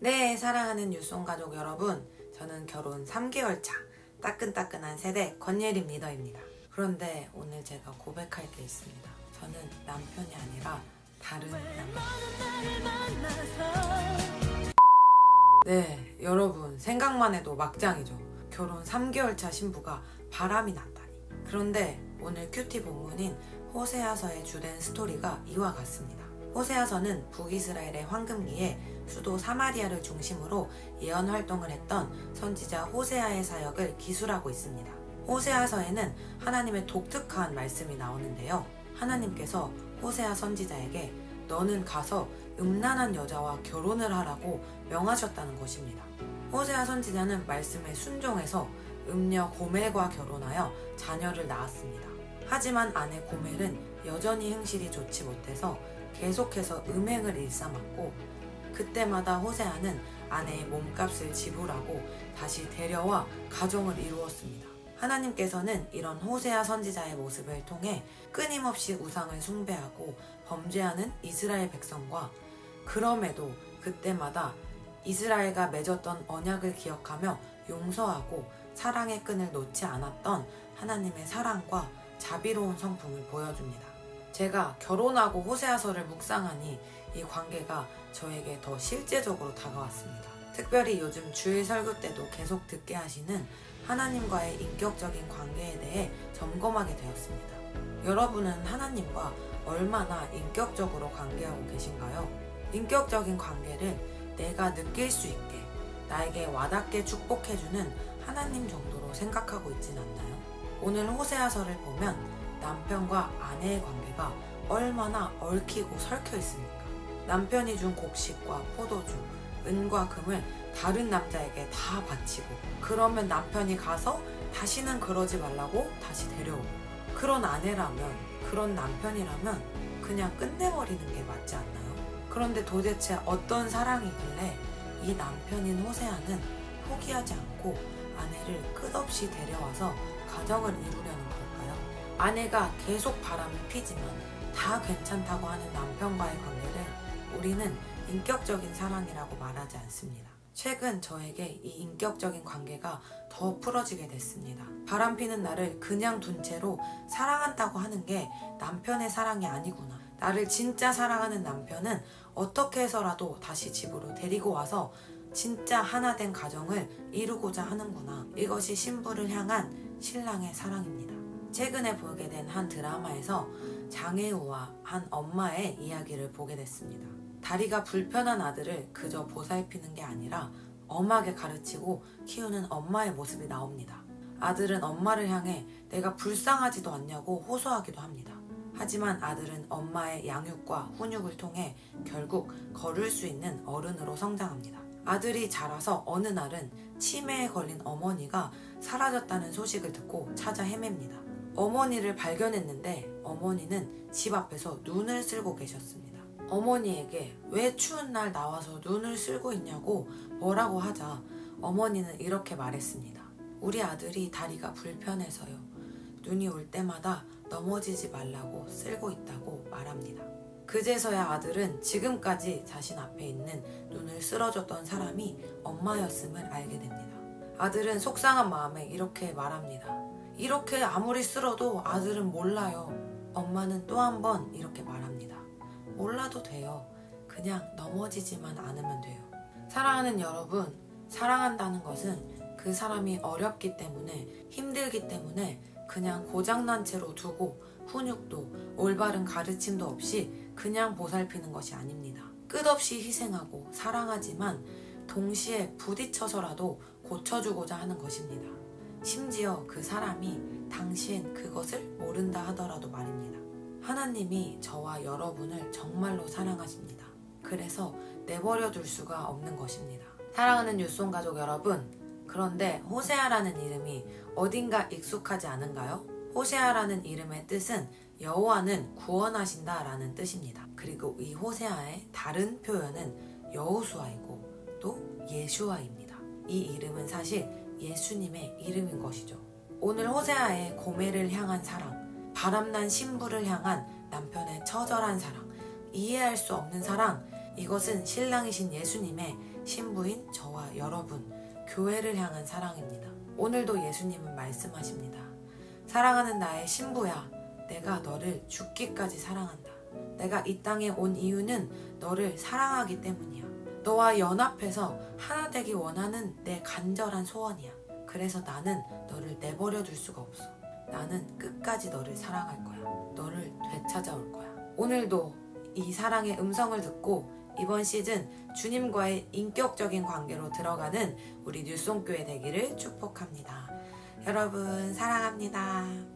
네, 사랑하는 유송가족 여러분, 저는 결혼 3개월 차 따끈따끈한 세대 권예림 리더입니다. 그런데 오늘 제가 고백할 게 있습니다. 저는 남편이 아니라 다른 남편. 네, 여러분 생각만 해도 막장이죠. 결혼 3개월 차 신부가 바람이 났다니. 그런데 오늘 큐티 본문인 호세아서에 주된 스토리가 이와 같습니다. 호세아서는 북이스라엘의 황금기에 수도 사마리아를 중심으로 예언 활동을 했던 선지자 호세아의 사역을 기술하고 있습니다. 호세아서에는 하나님의 독특한 말씀이 나오는데요. 하나님께서 호세아 선지자에게 너는 가서 음란한 여자와 결혼을 하라고 명하셨다는 것입니다. 호세아 선지자는 말씀에 순종해서 음녀 고멜과 결혼하여 자녀를 낳았습니다. 하지만 아내 고멜은 여전히 행실이 좋지 못해서 계속해서 음행을 일삼았고, 그때마다 호세아는 아내의 몸값을 지불하고 다시 데려와 가정을 이루었습니다. 하나님께서는 이런 호세아 선지자의 모습을 통해 끊임없이 우상을 숭배하고 범죄하는 이스라엘 백성과, 그럼에도 그때마다 이스라엘과 맺었던 언약을 기억하며 용서하고 사랑의 끈을 놓지 않았던 하나님의 사랑과 자비로운 성품을 보여줍니다. 제가 결혼하고 호세아서를 묵상하니 이 관계가 저에게 더 실제적으로 다가왔습니다. 특별히 요즘 주일 설교 때도 계속 듣게 하시는 하나님과의 인격적인 관계에 대해 점검하게 되었습니다. 여러분은 하나님과 얼마나 인격적으로 관계하고 계신가요? 인격적인 관계를 내가 느낄 수 있게, 나에게 와닿게 축복해주는 하나님 정도로 생각하고 있진 않나요? 오늘 호세아서를 보면 남편과 아내의 관계가 얼마나 얽히고 설켜 있습니까? 남편이 준 곡식과 포도주, 은과 금을 다른 남자에게 다 바치고, 그러면 남편이 가서 다시는 그러지 말라고 다시 데려오고, 그런 아내라면, 그런 남편이라면 그냥 끝내버리는 게 맞지 않나요? 그런데 도대체 어떤 사랑이길래 이 남편인 호세아는 포기하지 않고 아내를 끝없이 데려와서 가정을 이루려는 걸까요? 아내가 계속 바람을 피지만 다 괜찮다고 하는 남편과의 관계를 우리는 인격적인 사랑이라고 말하지 않습니다. 최근 저에게 이 인격적인 관계가 더 풀어지게 됐습니다. 바람피는 나를 그냥 둔 채로 사랑한다고 하는 게 남편의 사랑이 아니구나. 나를 진짜 사랑하는 남편은 어떻게 해서라도 다시 집으로 데리고 와서 진짜 하나 된 가정을 이루고자 하는구나. 이것이 신부를 향한 신랑의 사랑입니다. 최근에 보게 된 한 드라마에서 장혜우와 한 엄마의 이야기를 보게 됐습니다. 다리가 불편한 아들을 그저 보살피는 게 아니라 엄하게 가르치고 키우는 엄마의 모습이 나옵니다. 아들은 엄마를 향해 내가 불쌍하지도 않냐고 호소하기도 합니다. 하지만 아들은 엄마의 양육과 훈육을 통해 결국 걸을 수 있는 어른으로 성장합니다. 아들이 자라서 어느 날은 치매에 걸린 어머니가 사라졌다는 소식을 듣고 찾아 헤맵니다. 어머니를 발견했는데 어머니는 집 앞에서 눈을 쓸고 계셨습니다. 어머니에게 왜 추운 날 나와서 눈을 쓸고 있냐고 뭐라고 하자 어머니는 이렇게 말했습니다. 우리 아들이 다리가 불편해서요. 눈이 올 때마다 넘어지지 말라고 쓸고 있다고 말합니다. 그제서야 아들은 지금까지 자신 앞에 있는 눈을 쓸어줬던 사람이 엄마였음을 알게 됩니다. 아들은 속상한 마음에 이렇게 말합니다. 이렇게 아무리 쓸어도 아들은 몰라요. 엄마는 또 한 번 이렇게 말합니다. 몰라도 돼요. 그냥 넘어지지만 않으면 돼요. 사랑하는 여러분, 사랑한다는 것은 그 사람이 어렵기 때문에, 힘들기 때문에 그냥 고장난 채로 두고 훈육도 올바른 가르침도 없이 그냥 보살피는 것이 아닙니다. 끝없이 희생하고 사랑하지만 동시에 부딪혀서라도 고쳐주고자 하는 것입니다. 심지어 그 사람이 당신 그것을 모른다 하더라도 말입니다. 하나님이 저와 여러분을 정말로 사랑하십니다. 그래서 내버려 둘 수가 없는 것입니다. 사랑하는 유송 가족 여러분, 그런데 호세아라는 이름이 어딘가 익숙하지 않은가요? 호세아라는 이름의 뜻은 여호와는 구원하신다 라는 뜻입니다. 그리고 이 호세아의 다른 표현은 여호수아이고 또 예슈아입니다. 이 이름은 사실 예수님의 이름인 것이죠. 오늘 호세아의 고멜을 향한 사랑, 바람난 신부를 향한 남편의 처절한 사랑, 이해할 수 없는 사랑, 이것은 신랑이신 예수님의 신부인 저와 여러분, 교회를 향한 사랑입니다. 오늘도 예수님은 말씀하십니다. 사랑하는 나의 신부야, 내가 너를 죽기까지 사랑한다. 내가 이 땅에 온 이유는 너를 사랑하기 때문이야. 너와 연합해서 하나 되기 원하는 내 간절한 소원이야. 그래서 나는 너를 내버려 둘 수가 없어. 나는 끝까지 너를 사랑할 거야. 너를 되찾아올 거야. 오늘도 이 사랑의 음성을 듣고 이번 시즌 주님과의 인격적인 관계로 들어가는 우리 뉴송교회 되기를 축복합니다. 여러분 사랑합니다.